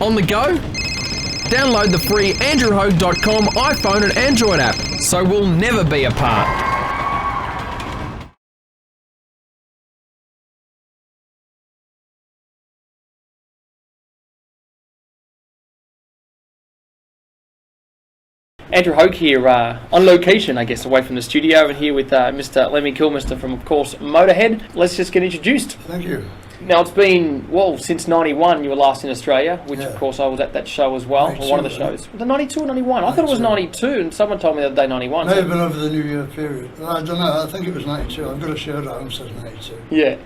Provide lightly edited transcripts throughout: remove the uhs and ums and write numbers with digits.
On the go? Download the free andrewhogue.com iPhone and Android app, so we'll never be apart. Andrew Hogue here, on location, I guess, away from the studio, and here with Mr. Lemmy Kilmister from, of course, Motörhead. Let's just get introduced. Thank you. Now, it's been, well, since 91 you were last in Australia, which, of course, I was at that show as well, or one of the shows. The 92 or 91? I thought it was 92, and someone told me the other day 91. May have been over the New Year period. I don't know, I think it was 92. I've got a shirt at home that says 92. Yeah.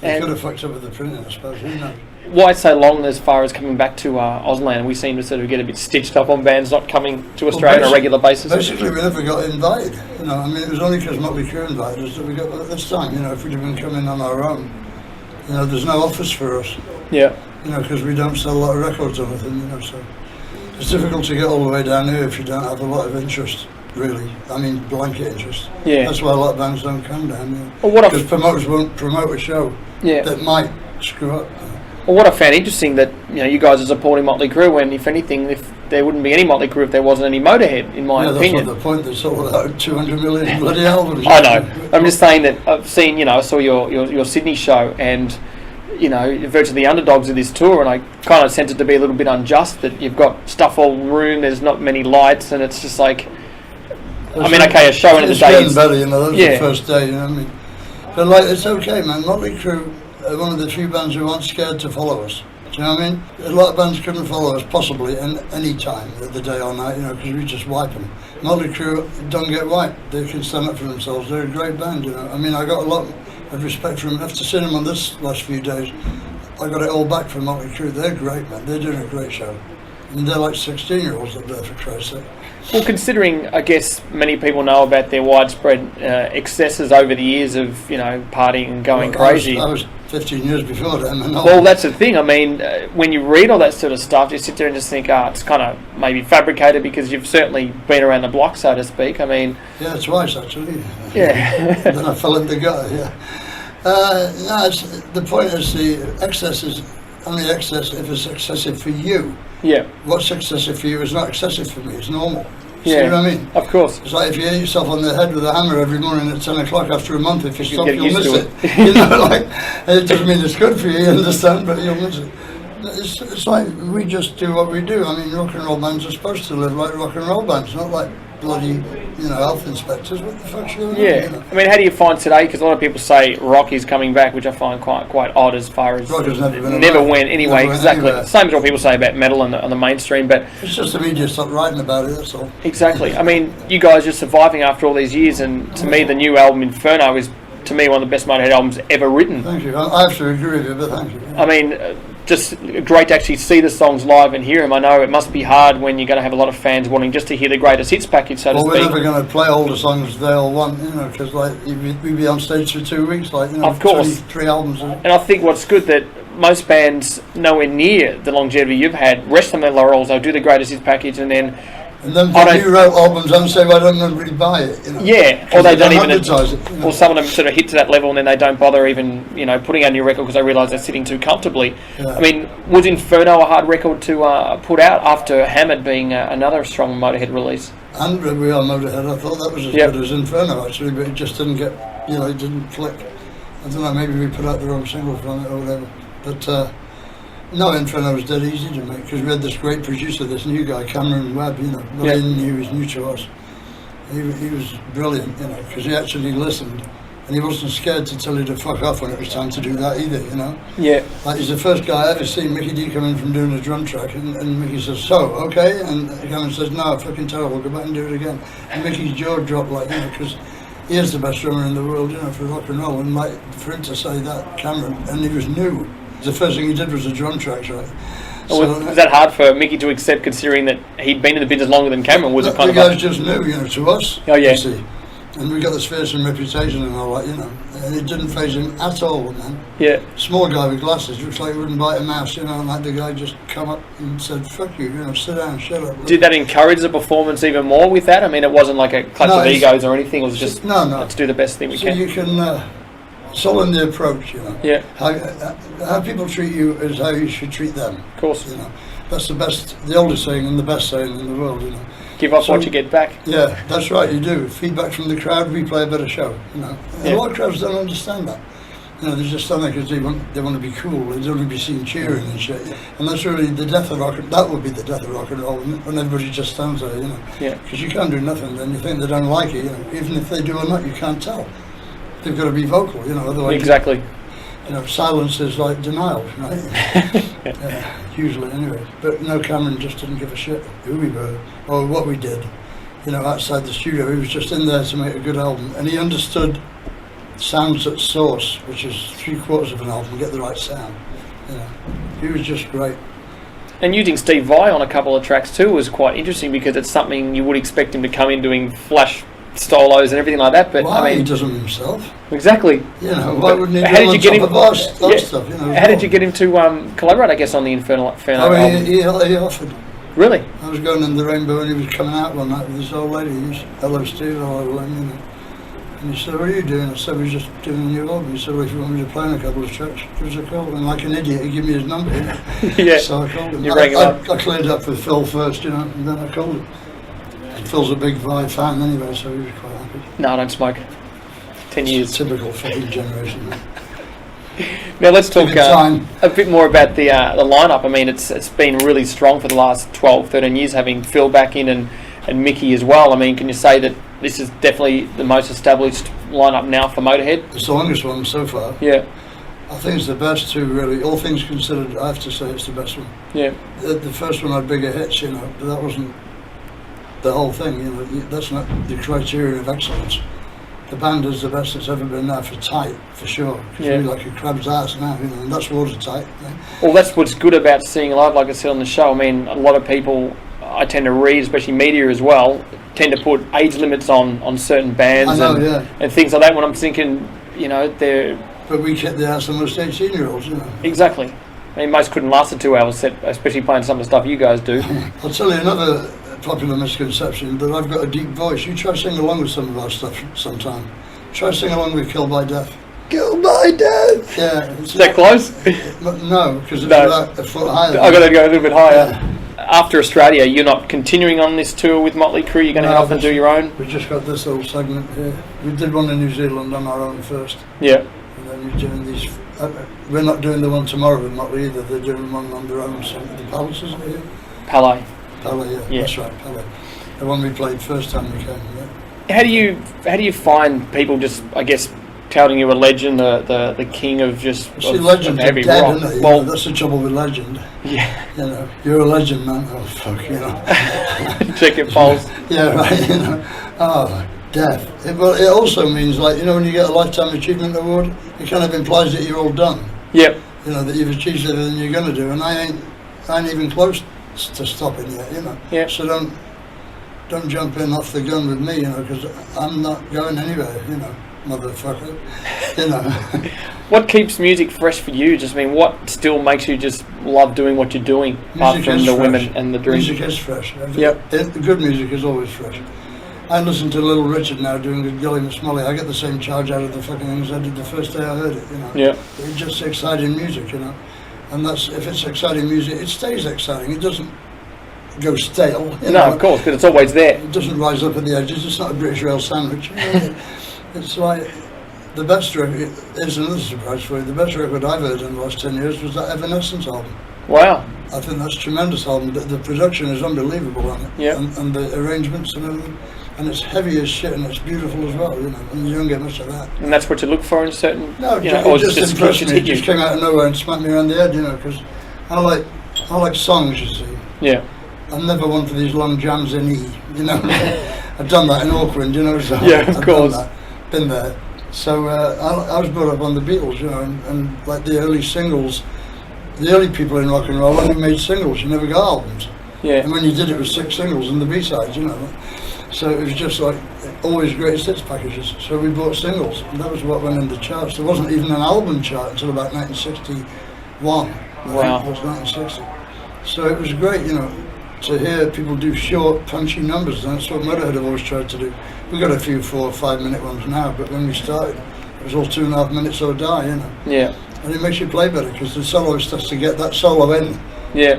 They could have fucked up with the printing, I suppose, who knows? Why so long as far as coming back to Auslan? We seem to sort of get a bit stitched up on bands not coming to Australia on a regular basis. Basically, we never got invited. You know, I mean, it was only because Mötley Crüe invited us that we got this time. You know, if we'd have been coming on our own, you know, there's no office for us. Yeah. You know, because we don't sell a lot of records or anything, you know, so it's difficult to get all the way down here if you don't have a lot of interest, really. I mean, blanket interest. Yeah. That's why a lot of bands don't come down here. Well, because promoters won't promote a show that might screw up. Well, what I found interesting that you guys are supporting Mötley Crüe when, if anything, if there wouldn't be any Mötley Crüe if there wasn't any Motörhead, in my opinion. That's what the point. They sold out 200 million bloody albums. I know. I'm just saying that I've seen, I saw your Sydney show, and virtually the underdogs of this tour, and I kind of sensed it to be a little bit unjust that you've got stuff all room, there's not many lights, and it's just like, a show in the day. It's getting better, that was the first day, you know what I mean? But like, it's okay, man. Mötley Crüe are one of the few bands who aren't scared to follow us. Do you know what I mean? A lot of bands couldn't follow us possibly in any time of the day or night, because we just wipe them. Mötley Crüe don't get wiped. They can stand up for themselves. They're a great band, I mean, I got a lot of respect for them. After seeing them on this last few days, I got it all back from Mötley Crüe. They're great, man. They're doing a great show. And they're like 16-year-olds up there, for Christ's sake. Well, considering, I guess, many people know about their widespread excesses over the years of, partying and going crazy. I was 15 years before them. Well, that's the thing. I mean, when you read all that sort of stuff, you sit there and just think, it's kind of maybe fabricated because you've certainly been around the block, so to speak. I mean... Yeah, twice, actually. Yeah. Then I fell in the gutter, the point is the excess is only excess if it's excessive for you. Yeah. What's excessive for you is not excessive for me, it's normal. See Yeah, what I mean? Of course. It's like if you hit yourself on the head with a hammer every morning at 10 o'clock after a month, if you stop, you'll miss it. It doesn't mean it's good for you, you understand, but you'll miss it. It's like we just do what we do. I mean, rock and roll bands are supposed to live like rock and roll bands, not like bloody, health inspectors. What the fuck's going on? Yeah. I mean, how do you find today? Because a lot of people say rock is coming back, which I find quite odd as far as rock has never went anyway. Exactly. Same as what people say about metal on the mainstream, but it's just the media stopped writing about it. That's all. Exactly. I mean, you guys are surviving after all these years, and to me, the new album Inferno is, to me, one of the best Motörhead albums ever written. Thank you. I have to agree with you, but thank you. I mean, just great to actually see the songs live and hear them. I know it must be hard when you're going to have a lot of fans wanting just to hear the greatest hits package, so to speak. We're never going to play all the songs they all want, because we'd be on stage for 2 weeks, of course. 3 albums. And I think what's good that most bands nowhere near the longevity you've had rest on their laurels. They'll do the greatest hits package and then put new albums and say, well, I don't really buy it. Yeah, or they don't even advertise it. Or some of them sort of hit to that level and then they don't bother even putting out a new record because they realise they're sitting too comfortably. Yeah. I mean, was Inferno a hard record to put out after Hammered being another strong Motörhead release? And we are Motörhead. I thought that was as good as Inferno actually, but it just didn't get, it didn't click. I don't know, maybe we put out the wrong single from it or whatever. But no, Inferno was dead easy to make because we had this great producer, this new guy, Cameron Webb, nobody knew he was new to us. He was brilliant, because he actually listened and he wasn't scared to tell you to fuck off when it was time to do that either, Yeah. Like he's the first guy I ever seen Mickey D come in from doing a drum track and Mickey says, so, okay? And Cameron says, no, fucking terrible, go back and do it again. And Mickey's jaw dropped because he is the best drummer in the world, for rock and roll, and for him to say that, Cameron, and he was new. The first thing he did was the drum tracks, right? Was that hard for Mickey to accept, considering that he'd been in the business longer than Cameron? Was it kind of the guys just new, to us. Oh yeah. You see. And we got this fearsome reputation and all that, and it didn't faze him at all, man. Yeah. Small guy with glasses, looks like he wouldn't bite a mouse, and like the guy just come up and said, "Fuck you, sit down, shut up." Did that encourage the performance even more with that? I mean, it wasn't like a clutch of egos or anything. It was just no. Let's do the best thing we can. So you can. It's all in the approach, you know. Yeah. How people treat you is how you should treat them. Of course. You know, that's the oldest saying and the best saying in the world, you know. Give up what you get back. Yeah, that's right, you do. Feedback from the crowd, we play a better show, you know. Yeah. A lot of crowds don't understand that. You know, they just stand there because they want to be cool. They don't want to be seen cheering and shit. And that's really the death of rock. That would be the death of rock and roll when everybody just stands there, you know. Yeah. Because you can't do nothing. Then you think they don't like it. You know, even if they do or not, you can't tell. They've got to be vocal, you know. Otherwise, Exactly. you know, silence is like denial, right? Usually, anyway. But no, Cameron just didn't give a shit who we were or what we did. You know, outside the studio, he was just in there to make a good album, and he understood sounds at source, which is 3/4 of an album, get the right sound. You know, he was just great. And using Steve Vai on a couple of tracks too was quite interesting because it's something you would expect him to come in doing flash solos and everything like that. But Why? I mean, He does them himself. Exactly. You know, why wouldn't he? How did you get him? Our stuff, you know, How did you get him to collaborate? I guess on the Inferno album. He offered. Really? I was going in the Rainbow and he was coming out one night with this old lady. He was, hello Steve, hello Len, you know. And he said, what are you doing? I said, we're just doing a new album. He said, well, if you want me to play in a couple of tracks, give us a call. And like an idiot, he gave me his number. You know? Yeah. So I called him. You rang him up. I cleared up with Phil first, you know, and then I called him. And Phil's a big Vai fan anyway, so he was quite happy. No, I don't smoke. 10 years. Typical fucking generation. Now let's talk Give it time. a bit more about the lineup. I mean, it's been really strong for the last 12, 13 years, having Phil back in and Mickey as well. I mean, can you say that this is definitely the most established lineup now for Motörhead? It's the longest one so far. Yeah. I think it's the best too, really. All things considered, I have to say it's the best one. Yeah. The first one had bigger hits, you know, but that wasn't the whole thing, you know. That's not the criterion of excellence. The band is the best it's ever been now for tight, for sure. It's really like a crab's ass now, you know, and that's watertight. Yeah. Well, that's what's good about seeing live, like I said on the show. I mean, a lot of people, I tend to read, especially media as well, tend to put age limits on certain bands and things like that when I'm thinking, you know, they're... But we kept the ass on most 18-year-olds, you know. Exactly. I mean, most couldn't last a 2-hour set, especially playing some of the stuff you guys do. I'll tell you another popular misconception, that I've got a deep voice. You try sing along with some of our stuff sometime. Try sing along with Killed by Death. Killed by Death! Yeah. Is that close? No, because it's about a foot higher. I've got to go a little bit higher. Yeah. After Australia, you're not continuing on this tour with Mötley Crüe? You're going to head off and do your own? We just got this little segment here. We did one in New Zealand on our own first. Yeah. And then we're doing these... we're not doing the one tomorrow with Mötley either. They're doing one on their own. So the Palace, is it here? Palais. Palais, yeah. That's right, Palais. The one we played first time we came, yeah. How do you find people just, I guess, touting you a legend, the king of just See, legends are heavy dead, rock? isn't it? Well, that's the trouble with legend. Yeah. You know, you're a legend, man. Oh fuck, you know. Check your pulse. Yeah, right. You know. Oh, death. Well, it also means, like, you know, when you get a lifetime achievement award, it kind of implies that you're all done. Yep. You know, that you've achieved everything you're going to do, and I ain't even close to stopping yet. You know. Yeah. So don't jump in off the gun with me, you know, because I'm not going anywhere. You know. Motherfucker, you know. What keeps music fresh for you? Just, I mean, what still makes you just love doing what you're doing, apart from the women and the drink? Music is fresh. Yep. Good music is always fresh. I listen to Little Richard now doing the Gilly Miss Molly. I get the same charge out of the fucking things I did the first day I heard it, you know. Yeah. It's just exciting music, you know. And that's, if it's exciting music, it stays exciting. It doesn't go stale. No, know? Of course, because it's always there. It doesn't rise up at the edges. It's not a British rail sandwich. You know? It's like the best record. Is another surprise for you. The best record I've heard in the last 10 years was that Evanescence album. Wow. I think that's a tremendous album. The production is unbelievable on it. Yeah. And the arrangements and everything. And it's heavy as shit and it's beautiful as well, you know. And you don't get much of that. And that's what you look for in certain. No, you know, it just impressed me. It just came out of nowhere and smacked me around the head, you know. Because I like songs, you see. Yeah. I'm never one for these long jams in E, you know. I've done that in Auckland, you know. So yeah, of course. Been there. So I was brought up on the Beatles, you know, and like the early singles, the early people in rock and roll only made singles, you never got albums. Yeah. And when you did it was 6 singles and the B-sides, you know. So it was just like always greatest hits packages. So we bought singles, and that was what went in the charts. There wasn't even an album chart until about 1961. Wow. I think it was 1960. So it was great, you know, to hear people do short, punchy numbers, and that's what Motörhead have always tried to do. We've got a few 4 or 5 minute ones now, but when we started, It was all 2.5 minutes or die, you know. Yeah. And it makes you play better because the soloist has to get that solo in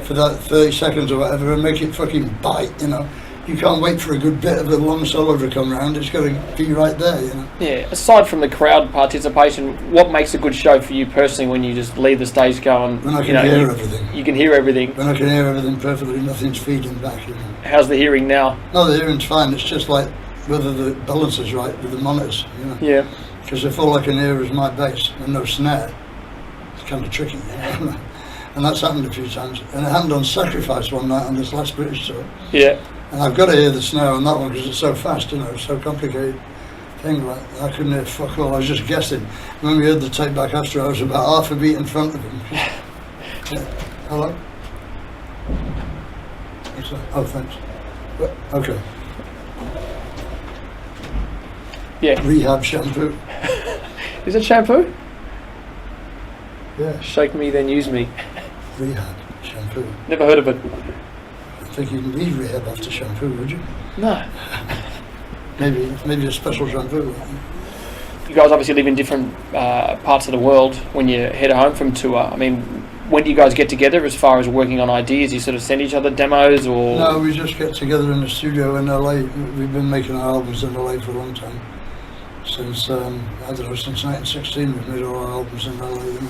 for that 30 seconds or whatever and make it fucking bite, you know. You can't wait for a good bit of a long solo to come around. It's got to be right there, you know. Yeah. Aside from the crowd participation, what makes a good show for you personally when you just leave the stage going? When I can hear everything. You can hear everything. When I can hear everything perfectly, nothing's feeding back, you know. How's the hearing now? No, the hearing's fine. It's just like whether the balance is right with the monitors, you know. Yeah. Because if all I can hear is my bass and no snare, it's kind of tricky, you know. And that's happened a few times. And it happened on Sacrifice one night on this last British tour. Yeah. And I've got to hear the snare on that one because it's so fast, you know, it's so complicated thing. Like, I couldn't hear fuck all, I was just guessing. When we heard the tape back after, I was about half a beat in front of him. Yeah. Hello? What's that? Oh, thanks. Okay. Yeah. Rehab shampoo. Is it shampoo? Yeah. Shake me, then use me. Rehab shampoo. Never heard of it. I think you need rehab after shampoo, would you? No. Maybe a special shampoo. You guys obviously live in different parts of the world when you head home from tour. I mean, when do you guys get together as far as working on ideas? You sort of send each other demos or...? No, we just get together in the studio in LA. We've been making our albums in LA for a long time. Since, I don't know, since 1916 we've made all our albums in LA. You know.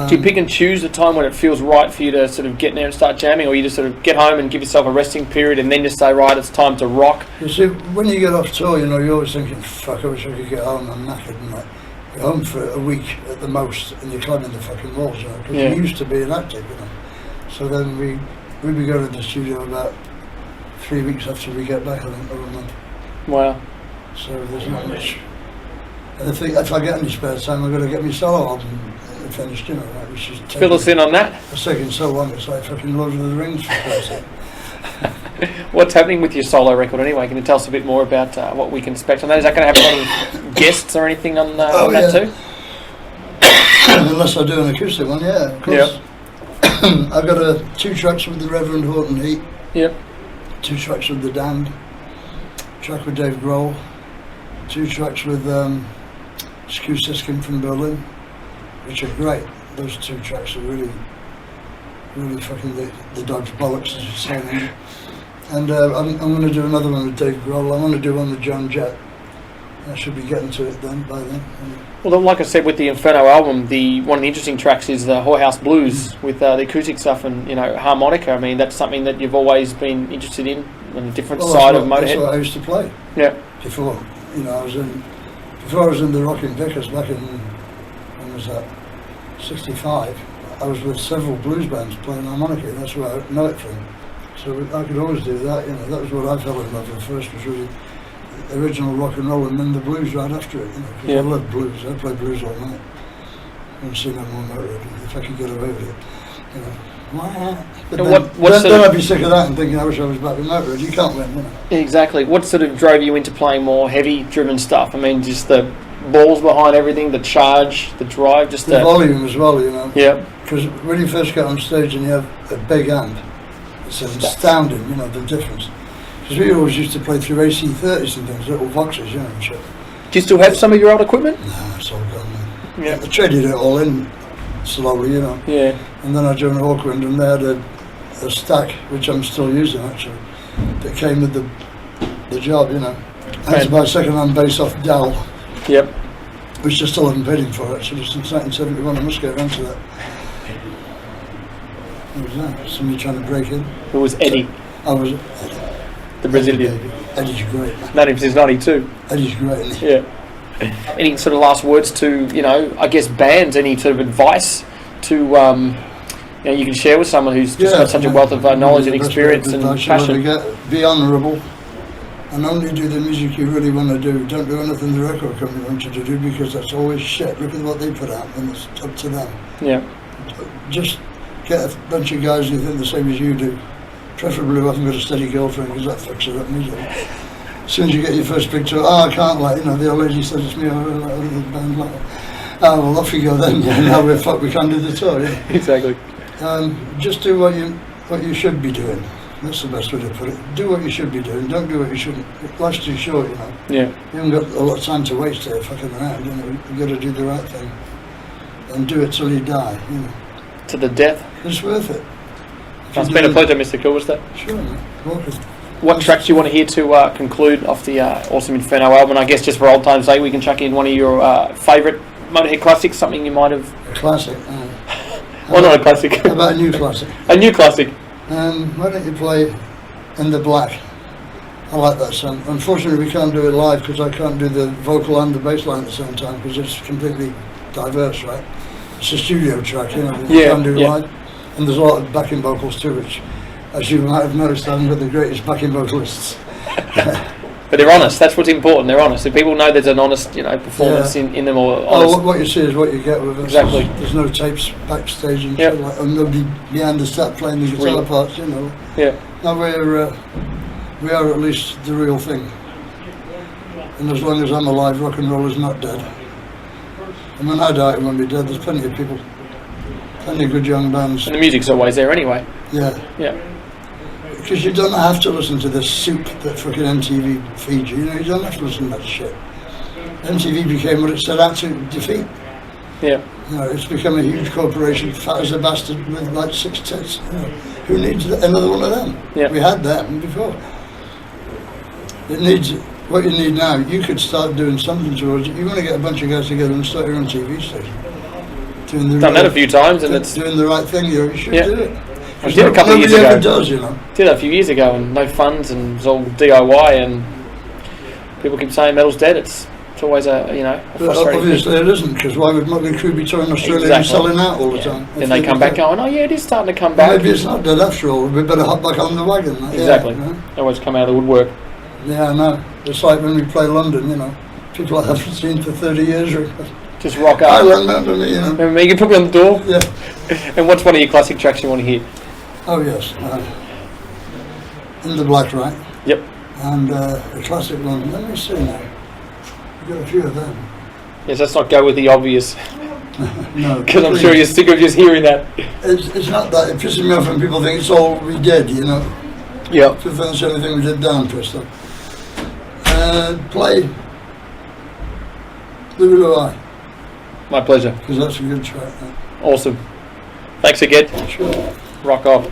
Do you pick and choose the time when it feels right for you to sort of get in there and start jamming, or you just sort of get home and give yourself a resting period and then just say, right, it's time to rock? You see, when you get off tour, you know, you're always thinking, fuck, I wish I could get home, I'm knackered, and like, you're home for a week at the most, and you're climbing the fucking walls, you know, because Yeah. you used to be inactive, you know. So then we'd be going to the studio about 3 weeks after we get back, I think, or a month. Wow. So there's not much. And if I get any spare time, I've got to get my solo album finished, you know, like, which is Fill us in on that. It's taking so long, it's like fucking Lord of the Rings for Christ's sake. What's happening with your solo record anyway? Can you tell us a bit more about what we can expect on that? Is that going to have a lot of guests or anything on that too? Unless I do an acoustic one, yeah, of course. Yep. I've got 2 tracks with the Reverend Horton Heat. Yep. 2 tracks with the Damned. Track with Dave Grohl. 2 tracks with Stu Siskin from Berlin, which are great. Those 2 tracks are really fucking the dog's bollocks, as you say. And I'm going to do another one with Dave Grohl. I'm going to do one with John Jett. I should be getting to it by then. Well, like I said, with the Inferno album, one of the interesting tracks is the Whorehouse Blues with the acoustic stuff and, you know, harmonica. I mean, that's something that you've always been interested in on a different side of Motorhead. That's what I used to play. Yeah. Before, you know, before I was in the Rockin' Vickers back in, when was that, 65, I was with several blues bands playing harmonica. That's where I know it from. So I could always do that, you know. That was what I fell in love with first, was really original rock and roll, and then the blues right after it, you know, because I love blues. I play blues all night. I don't see no more Motörhead if I could get away with it, you know. But then I'd be sick of that and thinking I wish I was back with Motörhead. You can't win, you know. Exactly. What sort of drove you into playing more heavy-driven stuff? I mean, just the balls behind everything, the charge, the drive, just the volume as well, you know. Yeah. Because when you first get on stage and you have a big amp, it's astounding, you know, the difference. Because we always used to play through AC30s and things, little Voxes, you know, and shit. Do you still have some of your old equipment? No, it's all gone, man. Yeah. I traded it all in slowly, you know. Yeah. And then I joined Hawkwind, and they had a stack, which I'm still using actually, that came with the job, you know. I had to buy second-hand bass off Dell. Yep. Which I still haven't paid him for actually since 1971. I must get around to that. What was that? Somebody trying to break in? Who was Eddie? I was Eddie. The Brazilian. Eddie's great. Known him since 92. Eddie's great. Yeah. Any sort of last words to, you know, I guess bands, any sort of advice to, you know, you can share with someone who's just got such a wealth of knowledge and experience and passion? Be honourable and only do the music you really want to do. Don't do anything the record company wants you to do, because that's always shit. Look at what they put out and it's up to them. Yeah. Just get a bunch of guys who think the same as you do. Preferably who haven't got a steady girlfriend, because that fucks it up immediately. As soon as you get your first big tour, I can't, like, you know, the old lady says it's me, or the band, like, oh, well, off you go then, yeah, now we're fucked, we can't do the tour, yeah. Exactly. Just do what you should be doing. That's the best way to put it. Do what you should be doing. Don't do what you shouldn't. Life's too short, you know. Yeah. You haven't got a lot of time to waste there fucking around, you know. You've got to do the right thing. And do it till you die, you know. To the death. It's worth it. It's been a pleasure, Mr. Kilmister. Sure, man. Welcome. What tracks do you want to hear to conclude off the awesome Inferno album? And I guess just for old time's sake, we can chuck in one of your favourite Motorhead classics, something you might have... A classic. Well, not a classic. How about a new classic? A new classic. Why don't you play In the Black? I like that song. Unfortunately, we can't do it live because I can't do the vocal and the bass line at the same time because it's completely diverse, right? It's a studio track, you know, you can't do live. And there's a lot of backing vocals too, which, as you might have noticed, I haven't got the greatest backing vocalists. But they're honest. That's what's important. They're honest. If people know there's an honest, performance in them, or honest. What you see is what you get with us. Exactly. There's no tapes backstage and shit like, and nobody behind the set playing the guitar parts, you know. Yeah. No, we are at least the real thing. And as long as I'm alive, rock and roll is not dead. And when I die, it won't be dead. There's plenty of people, plenty of good young bands. And the music's always there anyway. Yeah. Yeah. Because you don't have to listen to this soup that fucking MTV feeds you. You know, you don't have to listen to that shit. MTV became what it set out to defeat. Yeah. You know, it's become a huge corporation, fat as a bastard with like 6 tits. You know, who needs another one of them? Yeah. We had them before. It needs what you need now. You could start doing something towards it. You want to get a bunch of guys together and start your own TV station. Done that a few times, and it's doing the right thing. You should do it. I did a couple of years ago. Ever does, you know. Did it a few years ago, and no funds, and it was all DIY, and people keep saying metal's dead. It's always a frustrating obviously thing. it isn't, because why would Mötley Crüe be touring Australia and selling out all the time? Then they come back going, oh yeah, it is starting to come back. Maybe it's not dead after all. We better hop back on the wagon. Exactly. Yeah, you know? They always come out of the woodwork. Yeah, I know. It's like when we play London, you know. People I haven't seen for 30 years. Just rock up. I remember me, you know. Remember me? You can put me on the door. Yeah. And what's one of your classic tracks you want to hear? Oh yes. In the Black, right? Yep. And a classic one. Let me see now. We've got a few of them. Yes, let's not go with the obvious. No. Because I'm sure you're sick of just hearing that. It's not that. It pisses me off when people think it's all we did, you know. Yeah. If that's the only thing we did down, Crystal. Play The Blue Eye. My pleasure. Because that's a good track. Awesome. Thanks again. Sure. Rock off.